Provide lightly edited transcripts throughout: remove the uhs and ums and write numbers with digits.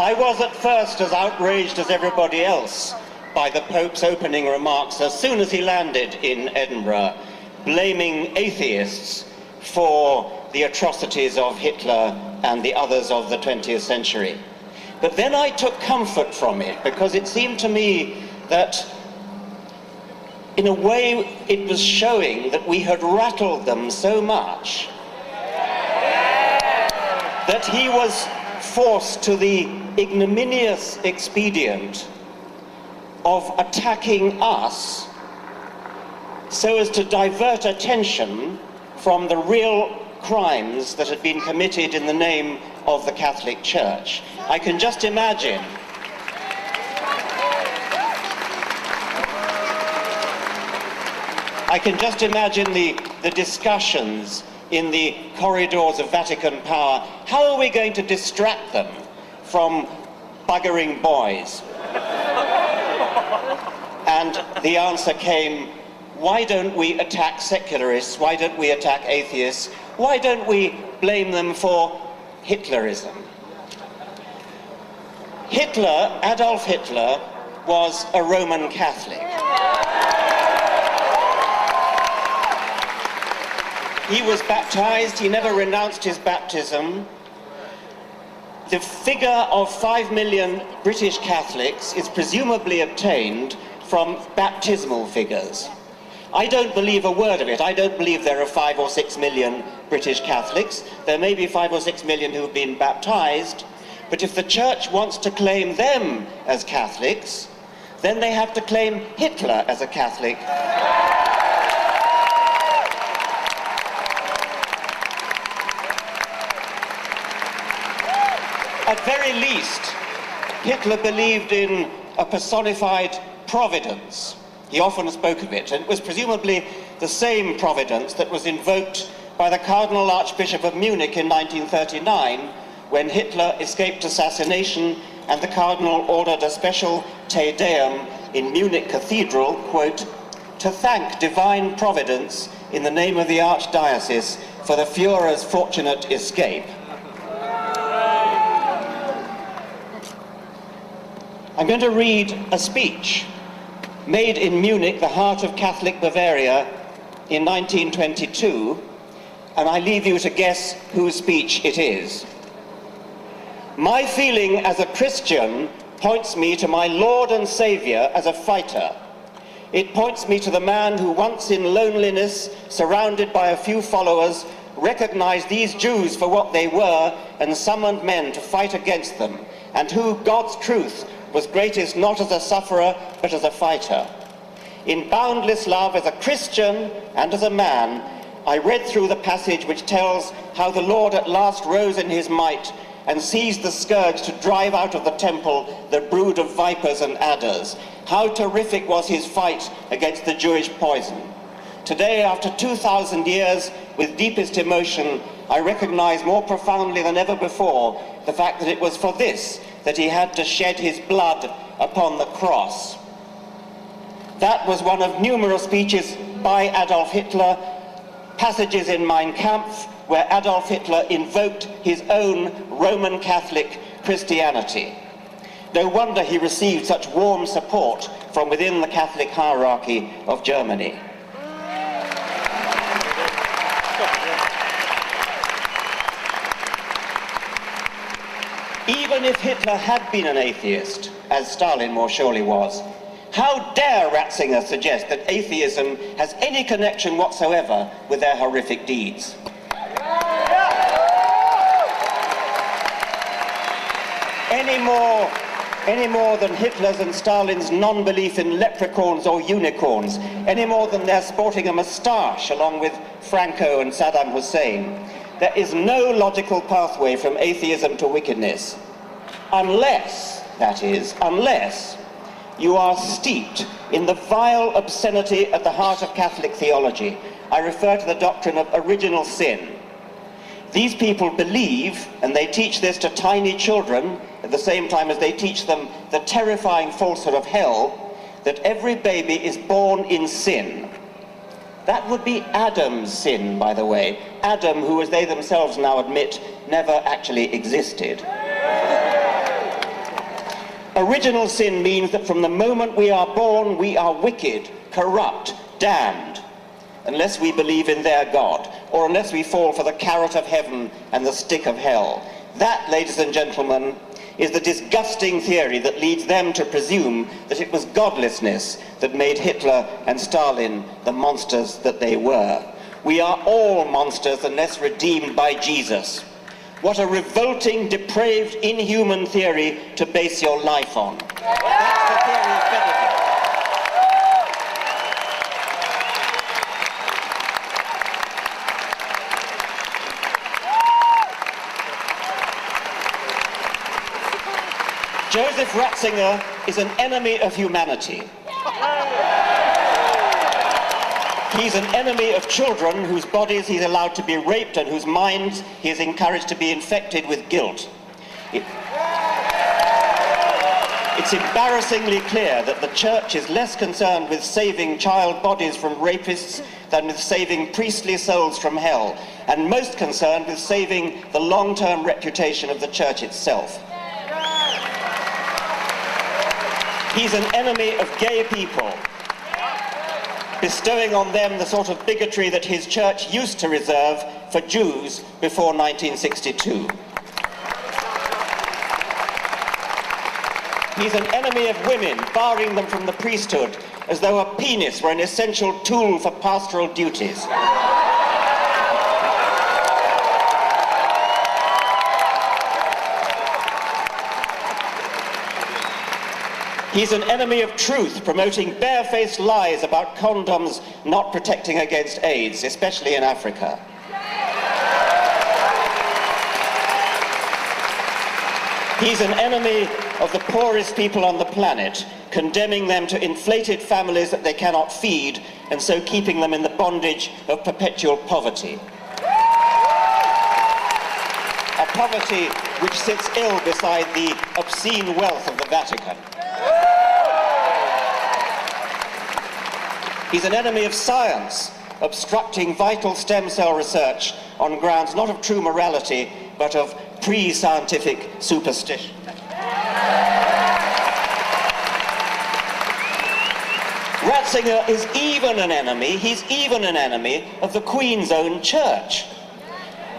I was at first as outraged as everybody else by the Pope's opening remarks as soon as he landed in Edinburgh, blaming atheists for the atrocities of Hitler and the others of the 20th century. But then I took comfort from it, because it seemed to me that in a way it was showing that we had rattled them so much that he was forced to the ignominious expedient of attacking us so as to divert attention from the real crimes that had been committed in the name of the Catholic Church. I can just imagine the discussions in the corridors of Vatican power. How are we going to distract them from buggering boys? And the answer came, why don't we attack secularists? Why don't we attack atheists? Why don't we blame them for Hitlerism? Hitler, Adolf Hitler, was a Roman Catholic. He was baptized, he never renounced his baptism. The figure of 5 million British Catholics is presumably obtained from baptismal figures. I don't believe a word of it. I don't believe there are 5 or 6 million British Catholics. There may be 5 or 6 million who have been baptized, but if the Church wants to claim them as Catholics, then they have to claim Hitler as a Catholic. At very least, Hitler believed in a personified providence. He often spoke of it, and it was presumably the same providence that was invoked by the Cardinal Archbishop of Munich in 1939, when Hitler escaped assassination and the Cardinal ordered a special Te Deum in Munich Cathedral, quote, to thank divine providence in the name of the Archdiocese for the Führer's fortunate escape. I'm going to read a speech made in Munich, the heart of Catholic Bavaria, in 1922, and I leave you to guess whose speech it is. My feeling as a Christian points me to my Lord and Saviour as a fighter. It points me to the man who once in loneliness, surrounded by a few followers, recognized these Jews for what they were and summoned men to fight against them, and who, God's truth, was greatest not as a sufferer, but as a fighter. In boundless love as a Christian and as a man, I read through the passage which tells how the Lord at last rose in his might and seized the scourge to drive out of the temple the brood of vipers and adders. How terrific was his fight against the Jewish poison. Today, after 2,000 years, with deepest emotion, I recognize more profoundly than ever before the fact that it was for this that he had to shed his blood upon the cross. That was one of numerous speeches by Adolf Hitler, passages in Mein Kampf, where Adolf Hitler invoked his own Roman Catholic Christianity. No wonder he received such warm support from within the Catholic hierarchy of Germany. Even if Hitler had been an atheist, as Stalin more surely was, how dare Ratzinger suggest that atheism has any connection whatsoever with their horrific deeds? Any more than Hitler's and Stalin's non-belief in leprechauns or unicorns, any more than their sporting a moustache along with Franco and Saddam Hussein. There is no logical pathway from atheism to wickedness, unless, that is, unless you are steeped in the vile obscenity at the heart of Catholic theology. I refer to the doctrine of original sin. These people believe, and they teach this to tiny children, at the same time as they teach them the terrifying falsehood of hell, that every baby is born in sin. That would be Adam's sin, by the way. Adam, who, as they themselves now admit, never actually existed. Original sin means that from the moment we are born, we are wicked, corrupt, damned, unless we believe in their God, or unless we fall for the carrot of heaven and the stick of hell. That, ladies and gentlemen, is the disgusting theory that leads them to presume that it was godlessness that made Hitler and Stalin the monsters that they were. We are all monsters unless redeemed by Jesus. What a revolting, depraved, inhuman theory to base your life on. That's the theory of Benedict. Joseph Ratzinger is an enemy of humanity. He's an enemy of children whose bodies he's allowed to be raped and whose minds he is encouraged to be infected with guilt. It's embarrassingly clear that the Church is less concerned with saving child bodies from rapists than with saving priestly souls from hell, and most concerned with saving the long-term reputation of the Church itself. He's an enemy of gay people, bestowing on them the sort of bigotry that his church used to reserve for Jews before 1962. He's an enemy of women, barring them from the priesthood, as though a penis were an essential tool for pastoral duties. He's an enemy of truth, promoting barefaced lies about condoms not protecting against AIDS, especially in Africa. He's an enemy of the poorest people on the planet, condemning them to inflated families that they cannot feed, and so keeping them in the bondage of perpetual poverty. A poverty which sits ill beside the obscene wealth of the Vatican. He's an enemy of science, obstructing vital stem cell research on grounds not of true morality, but of pre-scientific superstition. Ratzinger is even an enemy, he's even an enemy of the Queen's own church,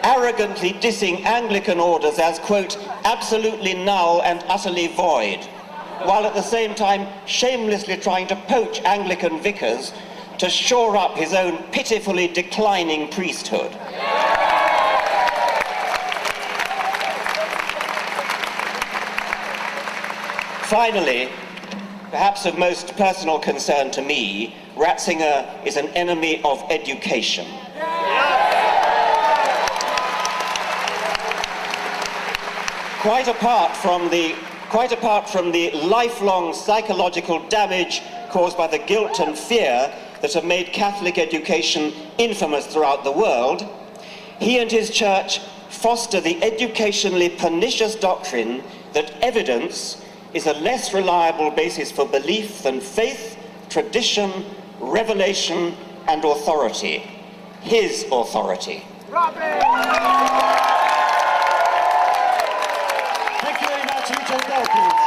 arrogantly dissing Anglican orders as, quote, absolutely null and utterly void, while at the same time shamelessly trying to poach Anglican vicars to shore up his own pitifully declining priesthood. Finally, perhaps of most personal concern to me, Ratzinger is an enemy of education. Quite apart from the lifelong psychological damage caused by the guilt and fear that have made Catholic education infamous throughout the world, he and his church foster the educationally pernicious doctrine that evidence is a less reliable basis for belief than faith, tradition, revelation, and authority. His authority. Thank you very much, Richard Dawkins.